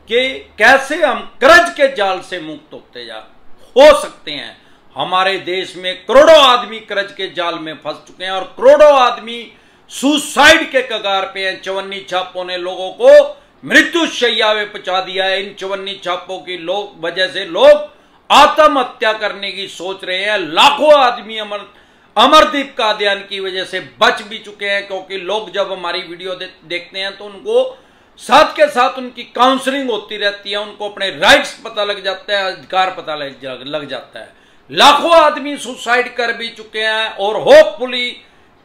कि कैसे हम कर्ज के जाल से मुक्त हो सकते हैं। हमारे देश में करोड़ों आदमी कर्ज के जाल में फंस चुके हैं और करोड़ों आदमी सुसाइड के कगार पे हैं। चवन्नी छापों ने लोगों को मृत्यु शैया में पहुंचा दिया है। इन चवन्नी छापों की वजह से लोग आत्महत्या करने की सोच रहे हैं। लाखों आदमी अमरदीप कादियान की वजह से बच भी चुके हैं, क्योंकि लोग जब हमारी वीडियो देखते हैं तो उनको साथ के साथ उनकी काउंसलिंग होती रहती है, उनको अपने राइट्स पता लग जाता है, अधिकार पता लग जाता है। लाखों आदमी सुसाइड कर भी चुके हैं और होपफुली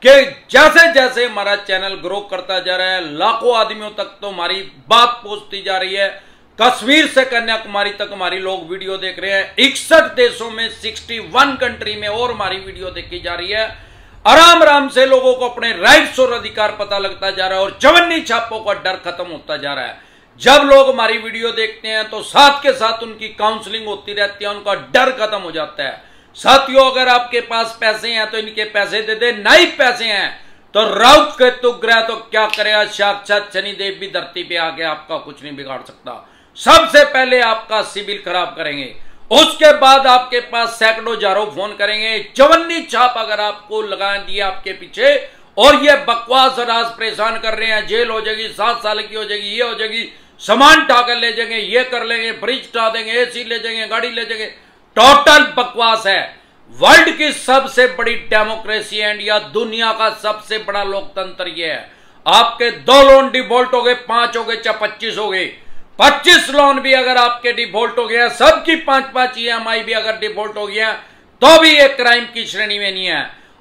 कि जैसे जैसे हमारा चैनल ग्रो करता जा रहा है, लाखों आदमियों तक तो हमारी बात पहुंचती जा रही है। कश्मीर से कन्याकुमारी तक हमारी लोग वीडियो देख रहे हैं। 61 देशों में 61 कंट्री में और हमारी वीडियो देखी जा रही है। आराम आराम से लोगों को अपने राइट्स और अधिकार पता लगता जा रहा है और चवन्नी छापों का डर खत्म होता जा रहा है। जब लोग हमारी वीडियो देखते हैं तो साथ के साथ उनकी काउंसलिंग होती रहती है, उनका डर खत्म हो जाता है। साथियों, अगर आपके पास पैसे हैं तो इनके पैसे दे दे, नहीं पैसे हैं तो राउत केतु ग्रह तो क्या करेगा, साक्षात शनिदेव भी धरती पे आके आपका कुछ नहीं बिगाड़ सकता। सबसे पहले आपका सिविल खराब करेंगे, उसके बाद आपके पास सैकड़ों हजारों फोन करेंगे। चवन्नी छाप अगर आपको लगा दिया आपके पीछे और ये बकवास राज परेशान कर रहे हैं, जेल हो जाएगी, 7 साल की हो जाएगी, ये हो जाएगी, सामान ठाकर ले जाएंगे, ये कर लेंगे, फ्रिज उठा देंगे, एसी ले जाएंगे, गाड़ी ले जाएंगे, टोटल बकवास है। वर्ल्ड की सबसे बड़ी डेमोक्रेसी है इंडिया, दुनिया का सबसे बड़ा लोकतंत्र ये है। आपके 2 लोन डिफॉल्ट हो गए, 5 हो गए, चाहे 25 हो गए, 25 लोन भी अगर आपके डिफॉल्ट हो गया, सबकी 5-5 EMI भी अगर डिफॉल्ट हो गया तो भी एक क्राइम की श्रेणी में नहीं है।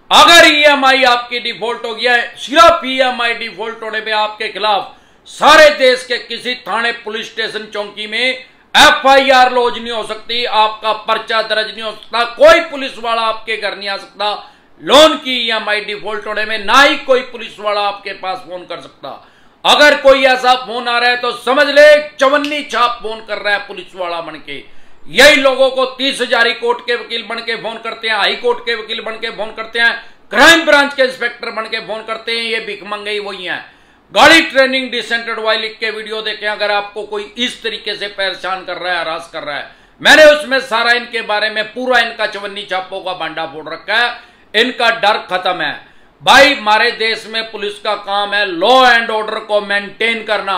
अगर EMI आपकी डिफॉल्ट हो गया है, सिर्फ EMI डिफॉल्ट होने पे आपके खिलाफ सारे देश के किसी थाने, पुलिस स्टेशन, चौकी में FIR लॉन्च नहीं हो सकती, आपका पर्चा दर्ज नहीं हो सकता, कोई पुलिस वाला आपके घर नहीं आ सकता लोन की EMI डिफॉल्ट होने में, ना ही कोई पुलिस वाला आपके पास फोन कर सकता। अगर कोई ऐसा फोन आ रहा है तो समझ ले चवन्नी छाप फोन कर रहा है पुलिस वाला बन के। यही लोगों को 30 हजारी कोर्ट के वकील बन के फोन करते हैं, हाई कोर्ट के वकील बन के फोन करते हैं, क्राइम ब्रांच के इंस्पेक्टर बन के फोन करते हैं। ये भिखमंगे वही हैं। गाड़ी ट्रेनिंग डिसेंट एडवाइस लिख के वीडियो देखें अगर आपको कोई इस तरीके से परेशान कर रहा है, हरास कर रहा है। मैंने उसमें सारा इनके बारे में पूरा इनका चवन्नी छापों का भांडा फोड़ रखा है। इनका डर खत्म है भाई। हमारे देश में पुलिस का काम है लॉ एंड ऑर्डर को मेंटेन करना,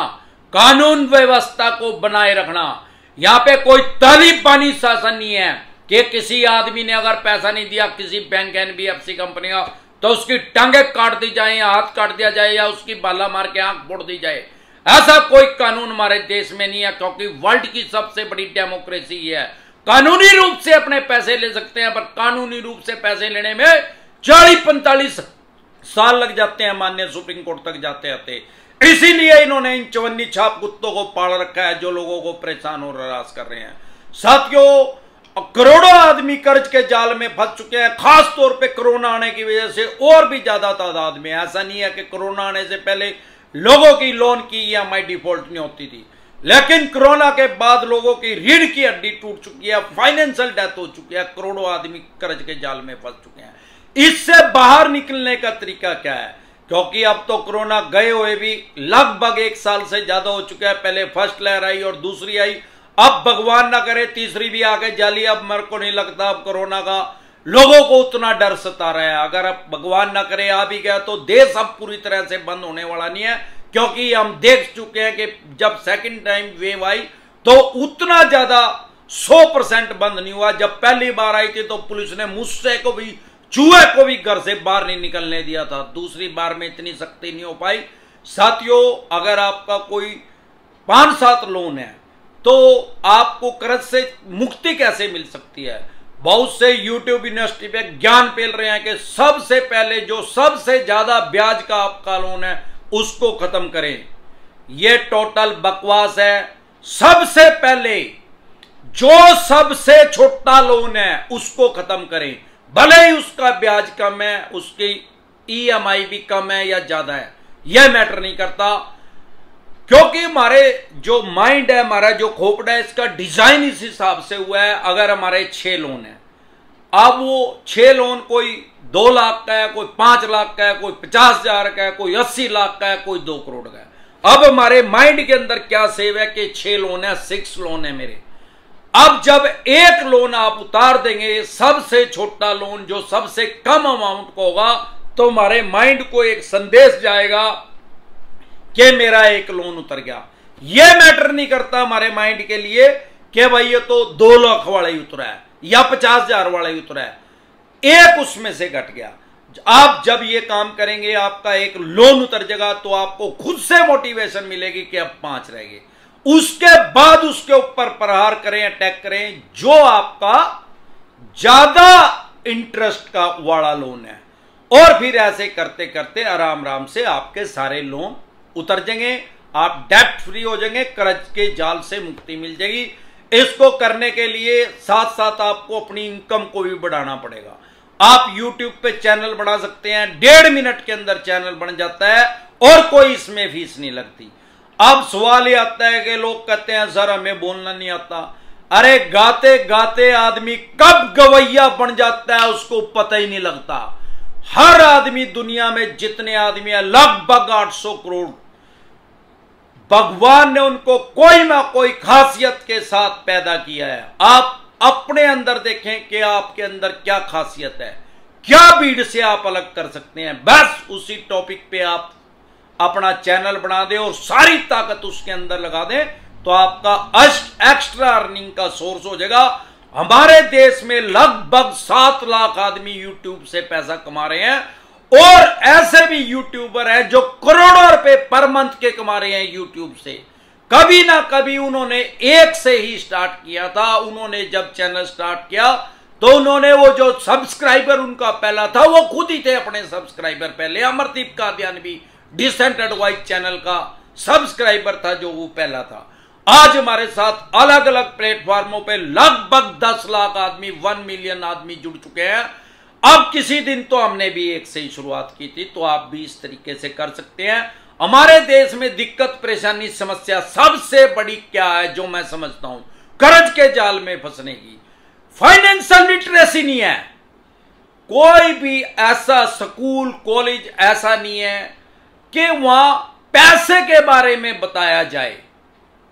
कानून व्यवस्था को बनाए रखना। यहां पे कोई तालिबानी शासन नहीं है कि किसी आदमी ने अगर पैसा नहीं दिया किसी बैंक, NBFC कंपनी का, तो उसकी टांगे काट दी जाए या हाथ काट दिया जाए या उसकी बाला मार के आंख फोड़ दी जाए। ऐसा कोई कानून हमारे देश में नहीं है, क्योंकि वर्ल्ड की सबसे बड़ी डेमोक्रेसी है। कानूनी रूप से अपने पैसे ले सकते हैं, पर कानूनी रूप से पैसे लेने में 40-45 साल लग जाते हैं, माननीय सुप्रीम कोर्ट तक जाते आते। इसीलिए इन्होंने इन चवन्नी छाप कुत्तों को पाल रखा है जो लोगों को परेशान और हरास कर रहे हैं। साथियों, करोड़ों आदमी कर्ज के जाल में फंस चुके हैं, खास तौर पे कोरोना आने की वजह से और भी ज्यादा तादाद में। ऐसा नहीं है कि कोरोना आने से पहले लोगों की लोन की EMI डिफॉल्ट नहीं होती थी, लेकिन कोरोना के बाद लोगों की रीढ़ की हड्डी टूट चुकी है, फाइनेंशियल डेथ हो चुकी है, करोड़ों आदमी कर्ज के जाल में फंस चुके हैं। इससे बाहर निकलने का तरीका क्या है? क्योंकि अब तो कोरोना गए हुए भी लगभग 1 साल से ज्यादा हो चुका है। पहले फर्स्ट लहर आई और दूसरी आई, अब भगवान ना करे तीसरी भी आगे जाली। अब मेरे को नहीं लगता अब कोरोना का लोगों को उतना डर सता रहा है। अगर अब भगवान ना करे आ भी गया तो देश अब पूरी तरह से बंद होने वाला नहीं है, क्योंकि हम देख चुके हैं कि जब सेकंड टाइम वेव आई तो उतना ज्यादा 100% बंद नहीं हुआ। जब पहली बार आई थी तो पुलिस ने मुझसे को भी, चूहे को भी घर से बाहर नहीं निकलने दिया था। दूसरी बार में इतनी सख्ती नहीं हो पाई। साथियों, अगर आपका कोई 5-7 लोन है तो आपको कर्ज से मुक्ति कैसे मिल सकती है? बहुत से YouTube यूनिवर्सिटी पे ज्ञान फैल रहे हैं कि सबसे पहले जो सबसे ज्यादा ब्याज का आपका लोन है उसको खत्म करें। यह टोटल बकवास है। सबसे पहले जो सबसे छोटा लोन है उसको खत्म करें, भले ही उसका ब्याज कम है, उसकी EMI भी कम है या ज्यादा है, यह मैटर नहीं करता। क्योंकि हमारे जो माइंड है, हमारा जो खोपड़ा है, इसका डिजाइन इस हिसाब से हुआ है। अगर हमारे 6 लोन है, अब वो 6 लोन कोई 2 लाख का है, कोई 5 लाख का है, कोई 50,000 का है, कोई 80 लाख का है, कोई 2 करोड़ का है। अब हमारे माइंड के अंदर क्या सेव है कि 6 लोन है, 6 लोन है मेरे। अब जब एक लोन आप उतार देंगे, सबसे छोटा लोन जो सबसे कम अमाउंट का होगा, तो हमारे माइंड को एक संदेश जाएगा कि मेरा एक लोन उतर गया। यह मैटर नहीं करता हमारे माइंड के लिए कि भाई ये तो 2 लाख वाला ही उतरा है या 50,000 वाला ही उतरा है, एक उसमें से घट गया। आप जब ये काम करेंगे, आपका एक लोन उतर जाएगा, तो आपको खुद से मोटिवेशन मिलेगी कि अब 5 रह गए। उसके बाद उसके ऊपर प्रहार करें, अटैक करें जो आपका ज्यादा इंटरेस्ट का वाला लोन है, और फिर ऐसे करते करते आराम आराम से आपके सारे लोन उतर जाएंगे, आप डेब्ट फ्री हो जाएंगे, कर्ज के जाल से मुक्ति मिल जाएगी। इसको करने के लिए साथ साथ आपको अपनी इनकम को भी बढ़ाना पड़ेगा। आप YouTube पे चैनल बना सकते हैं, 1.5 मिनट के अंदर चैनल बन जाता है और कोई इसमें फीस नहीं लगती। अब सवाल ये आता है कि लोग कहते हैं सर हमें बोलना नहीं आता। अरे गाते गाते आदमी कब गवैया बन जाता है उसको पता ही नहीं लगता। हर आदमी, दुनिया में जितने आदमी है लगभग 800 करोड़, भगवान ने उनको कोई ना कोई खासियत के साथ पैदा किया है। आप अपने अंदर देखें कि आपके अंदर क्या खासियत है, क्या भीड़ से आप अलग कर सकते हैं। बस उसी टॉपिक पे आप अपना चैनल बना दें और सारी ताकत उसके अंदर लगा दें, तो आपका एक्स्ट्रा अर्निंग का सोर्स हो जाएगा। हमारे देश में लगभग 7 लाख आदमी YouTube से पैसा कमा रहे हैं, और ऐसे भी यूट्यूबर हैं जो करोड़ों रुपए पर मंथ के कमा रहे हैं YouTube से। कभी ना कभी उन्होंने एक से ही स्टार्ट किया था। उन्होंने जब चैनल स्टार्ट किया तो उन्होंने वो जो सब्सक्राइबर उनका पहला था वो खुद ही थे अपने सब्सक्राइबर पहले। अमरदीप कादियानवी डिसेंट एडवाइस चैनल का सब्सक्राइबर था जो वो पहला था। आज हमारे साथ अलग अलग प्लेटफॉर्मों पे लगभग 10 लाख आदमी, 1 मिलियन आदमी जुड़ चुके हैं। अब किसी दिन तो हमने भी एक से ही शुरुआत की थी, तो आप भी इस तरीके से कर सकते हैं। हमारे देश में दिक्कत, परेशानी, समस्या सबसे बड़ी क्या है जो मैं समझता हूं, कर्ज के जाल में फंसने की। फाइनेंशियल लिटरेसी नहीं है। कोई भी ऐसा स्कूल कॉलेज ऐसा नहीं है कि वहां पैसे के बारे में बताया जाए,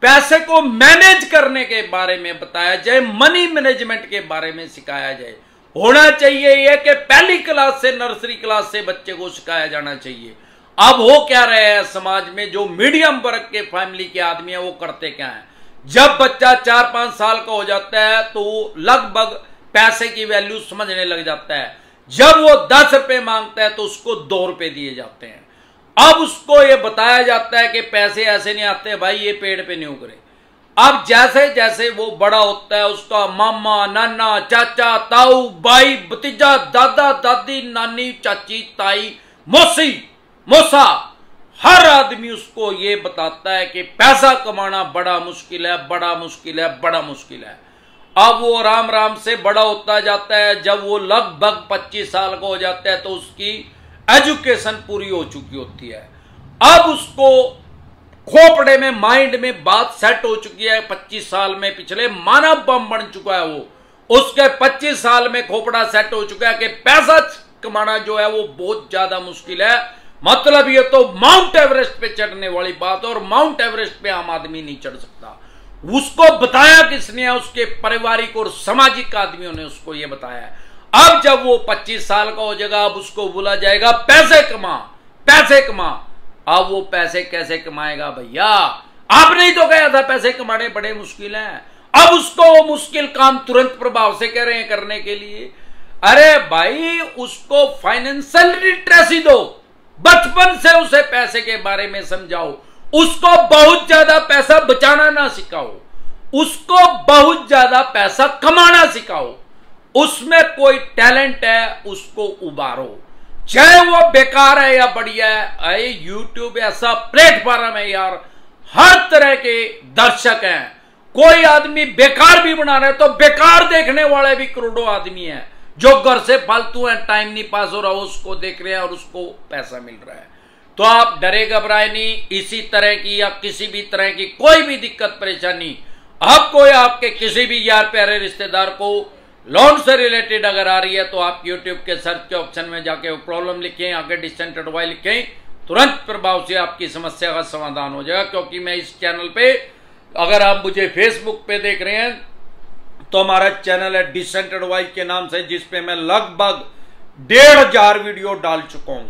पैसे को मैनेज करने के बारे में बताया जाए, मनी मैनेजमेंट के बारे में सिखाया जाए। होना चाहिए यह कि पहली क्लास से, नर्सरी क्लास से बच्चे को सिखाया जाना चाहिए। अब हो क्या रहे हैं समाज में, जो मीडियम वर्ग के फैमिली के आदमी है वो करते क्या है, जब बच्चा 4-5 साल का हो जाता है तो लगभग पैसे की वैल्यू समझने लग जाता है। जब वो 10 रुपए मांगता है तो उसको 2 रुपए दिए जाते हैं। अब उसको ये बताया जाता है कि पैसे ऐसे नहीं आते भाई, ये पेड़ पे नहीं उगरे। अब जैसे जैसे वो बड़ा होता है उसका मामा, नाना, चाचा, ताऊ, भाई, भतीजा, दादा, दादी, नानी, चाची, ताई, मौसी, मौसा, हर आदमी उसको ये बताता है कि पैसा कमाना बड़ा मुश्किल है, बड़ा मुश्किल है, बड़ा मुश्किल है। अब वो राम राम से बड़ा होता जाता है। जब वो लगभग 25 साल का हो जाता है तो उसकी एजुकेशन पूरी हो चुकी होती है। अब उसको खोपड़े में, माइंड में बात सेट हो चुकी है। 25 साल में पिछले मानव बम बन चुका है वो। उसके 25 साल में खोपड़ा सेट हो चुका है कि पैसा कमाना जो है वो बहुत ज्यादा मुश्किल है। मतलब ये तो माउंट एवरेस्ट पे चढ़ने वाली बात है, और माउंट एवरेस्ट पे आम आदमी नहीं चढ़ सकता। उसको बताया किसने? उसके पारिवारिक और सामाजिक आदमियों ने उसको ये बताया है। अब जब वो 25 साल का हो जाएगा, अब उसको बोला जाएगा पैसे कमा, पैसे कमा। अब वो पैसे कैसे कमाएगा भैया? आपने ही तो कहा था पैसे कमाने बड़े मुश्किल हैं। अब उसको वो मुश्किल काम तुरंत प्रभाव से कह रहे हैं करने के लिए। अरे भाई, उसको फाइनेंशियल लिटरेसी दो, बचपन से उसे पैसे के बारे में समझाओ। उसको बहुत ज्यादा पैसा बचाना ना सिखाओ, उसको बहुत ज्यादा पैसा कमाना सिखाओ। उसमें कोई टैलेंट है उसको उबारो, चाहे वो बेकार है या बढ़िया है। अरे यूट्यूब ऐसा प्लेटफॉर्म है यार, हर तरह के दर्शक हैं। कोई आदमी बेकार भी बना रहा है तो बेकार देखने वाले भी करोड़ों आदमी हैं जो घर से फालतू है, टाइम नहीं पास हो रहा, उसको देख रहे हैं और उसको पैसा मिल रहा है। तो आप डरे घबराए नहीं। इसी तरह की या किसी भी तरह की कोई भी दिक्कत परेशानी आपको या आपके किसी भी यार प्यारे रिश्तेदार को लोन से रिलेटेड अगर आ रही है तो आप YouTube के सर्च के ऑप्शन में जाके वो प्रॉब्लम लिखें, आगे डिस्टेंट एडवाइस लिखें, तुरंत प्रभाव से आपकी समस्या का समाधान हो जाएगा। क्योंकि मैं इस चैनल पे, अगर आप मुझे फेसबुक पे देख रहे हैं तो हमारा चैनल है डिसेंट एडवाइस के नाम से, जिसपे मैं लगभग 1500 वीडियो डाल चुका हूं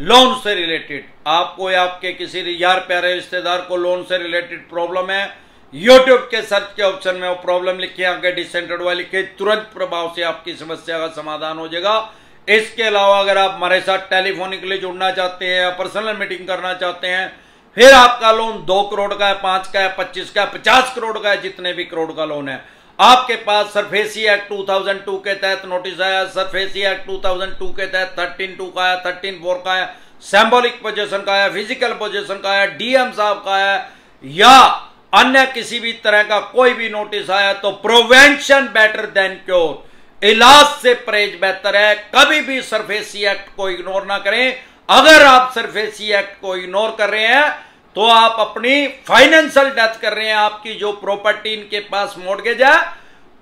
लोन से रिलेटेड। आपको या आपके किसी यार प्यारे रिश्तेदार को लोन से रिलेटेड प्रॉब्लम है, यूट्यूब के सर्च के ऑप्शन में वो प्रॉब्लम लिखिए, आगे डिसेंट एडवाइस लिखिए, तुरंत प्रभाव से आपकी समस्या का समाधान हो जाएगा। इसके अलावा अगर आप हमारे साथ टेलीफोनिकली जुड़ना चाहते हैं या पर्सनल मीटिंग करना चाहते हैं, फिर आपका लोन 2 करोड़ का है, 5 का है, 25 का है, 50 करोड़ का है, जितने भी करोड़ का लोन है, आपके पास सरफेसी एक्ट 2002 के तहत नोटिस आया, सरफेसी एक्ट 2002 के तहत 13(2) का आया, 13(4) का आया, सिंबॉलिक पोजीशन का आया, फिजिकल पोजीशन का आया, डीएम साहब का आया, या अन्य किसी भी तरह का कोई भी नोटिस आया, तो प्रिवेंशन बेटर देन क्योर, इलाज से परहेज बेहतर है। कभी भी सरफेसी एक्ट को इग्नोर ना करें। अगर आप सरफेसी एक्ट को इग्नोर कर रहे हैं तो आप अपनी फाइनेंशियल डेथ कर रहे हैं। आपकी जो प्रॉपर्टी इनके पास मॉर्गेज है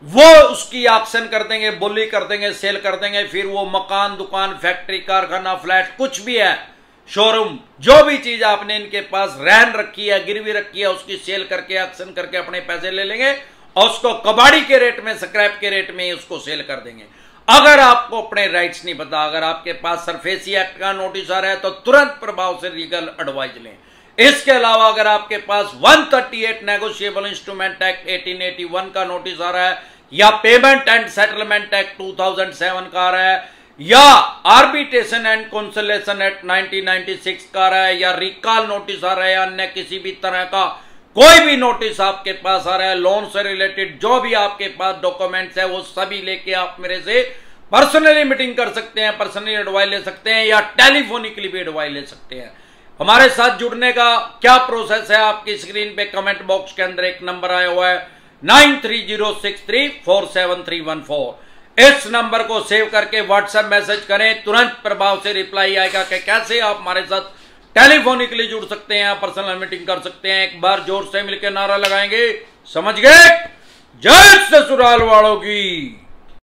वो उसकी ऑक्शन कर देंगे, बोली कर देंगे, सेल कर देंगे। फिर वो मकान, दुकान, फैक्ट्री, कारखाना, फ्लैट, कुछ भी है, शोरूम, जो भी चीज आपने इनके पास रहन रखी है, गिरवी रखी है, उसकी सेल करके, ऑक्शन करके अपने पैसे ले लेंगे और उसको कबाड़ी के रेट में, स्क्रैप के रेट में उसको सेल कर देंगे। अगर आपको अपने राइट्स नहीं पता, अगर आपके पास सरफेसी एक्ट का नोटिस आ रहा है तो तुरंत प्रभाव से लीगल एडवाइस लें। इसके अलावा अगर आपके पास 138 नेगोशिएबल इंस्ट्रूमेंट एक्ट 1881 का नोटिस आ रहा है, या पेमेंट एंड सेटलमेंट एक्ट 2007 का आ रहा है, या आर्बिट्रेशन एंड कंसोलिडेशन एक्ट 1996 का आ रहा है, या रिकॉल नोटिस आ रहा है, अन्य किसी भी तरह का कोई भी नोटिस आपके पास आ रहा है लोन से रिलेटेड, जो भी आपके पास डॉक्यूमेंट्स है वो सभी लेके आप मेरे से पर्सनली मीटिंग कर सकते हैं, पर्सनली एडवाइस ले सकते हैं, या टेलीफोनिकली भी एडवाइस ले सकते हैं। हमारे साथ जुड़ने का क्या प्रोसेस है, आपकी स्क्रीन पे कमेंट बॉक्स के अंदर एक नंबर आया हुआ है 9306347314। इस नंबर को सेव करके व्हाट्सएप मैसेज करें, तुरंत प्रभाव से रिप्लाई आएगा कि कैसे आप हमारे साथ टेलीफोनिकली जुड़ सकते हैं, पर्सनल मीटिंग कर सकते हैं। एक बार जोर से मिलकर नारा लगाएंगे, समझ गए? जय ससुराल वालों की।